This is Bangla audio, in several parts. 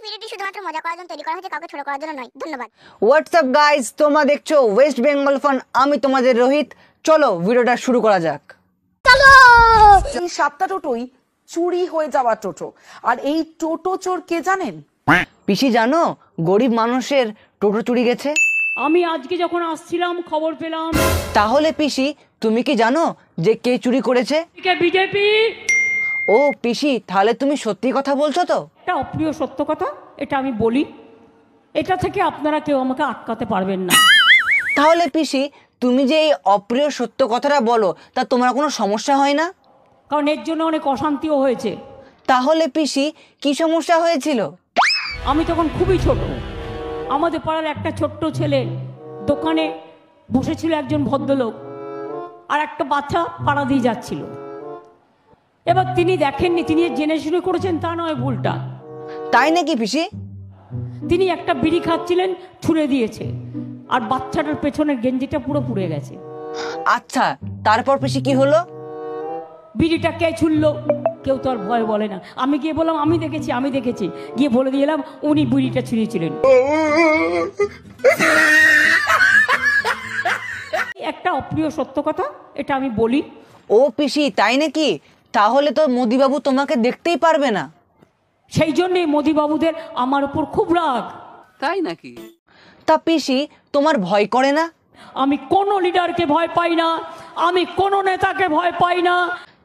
ভিডিওটি শুধুমাত্র মজা করার জন্য তৈরি করা হয়েছে, কাউকে ছোট করার জন্য নয়। ধন্যবাদ। হোয়াটসঅ্যাপ গাইস, তোমরা দেখছো ওয়েস্ট বেঙ্গল ফান। আমি তোমাদের রোহিত। চলো ভিডিওটা শুরু করা যাক। চলো। এই 7টা টোটোই চুরি হয়ে যাওয়া টোটো। আর এই টোটো চোর কে জানেন? পিসি জানো, গরিব মানুষের টোটো চুরি গেছে। আমি আজকে যখন আসছিলাম খবর পেলাম। তাহলে পিসি তুমি কি জানো যে কে চুরি করেছে? বিজেপি। ও পিসি, তাহলে তুমি সত্যি কথা বলছো তো? এটা অপ্রিয় সত্য কথা, এটা আমি বলি। এটা থেকে আপনারা কেউ আমাকে আটকাতে পারবেন না। তাহলে পিসি তুমি যে এই অপ্রিয় সত্য কথাটা বলো, তা তোমার কোনো সমস্যা হয় না? কারণ এর জন্য অনেক অশান্তিও হয়েছে। তাহলে পিসি কি সমস্যা হয়েছিল? আমি তখন খুবই ছোট। আমাদের পাড়ার একটা ছোট্ট ছেলে দোকানে বসেছিল, একজন ভদ্রলোক, আর একটা বাচ্চা পাড়া দিয়ে যাচ্ছিল। এবার তিনি দেখেননি, তিনি জেনে শুনে করেছেন তা নয়, ভুলটা। তাই নাকি পিসি? তিনি একটা বিড়ি খাচ্ছিলেন, ছুঁড়ে দিয়েছে, আর বাচ্চাটার পেছনের গেঞ্জিটা পুরো পুড়ে গেছে। আচ্ছা, তারপর পিসি কি হলো? বিড়িটা কে ছুড়লো? কেউ তো আর ভয় বলে না। আমি গিয়ে বললাম আমি দেখেছি, গিয়ে বলে দিলাম উনি বিড়িটা ছুঁড়েছিলেন। একটা অপ্রিয় সত্য কথা, এটা আমি বলি। ও পিসি তাই নাকি? তাহলে তো মোদিবাবু তোমাকে দেখতেই পারবে না। সেই জন্যই মোদিবাবুদের আমার উপর খুব রাগ। তাই নাকি? তা পিসি তোমার ভয় করে না? আমি কোনো লিডারকে ভয় পাই না, আমি কোনো নেতাকে ভয় পাই না।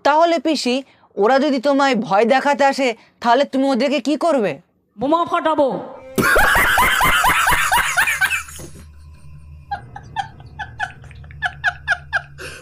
তাহলে পিসি ওরা যদি তোমায় ভয় দেখাতে আসে, তাহলে তুমি ওদেরকে কি করবে? বোমা ফাটাবো।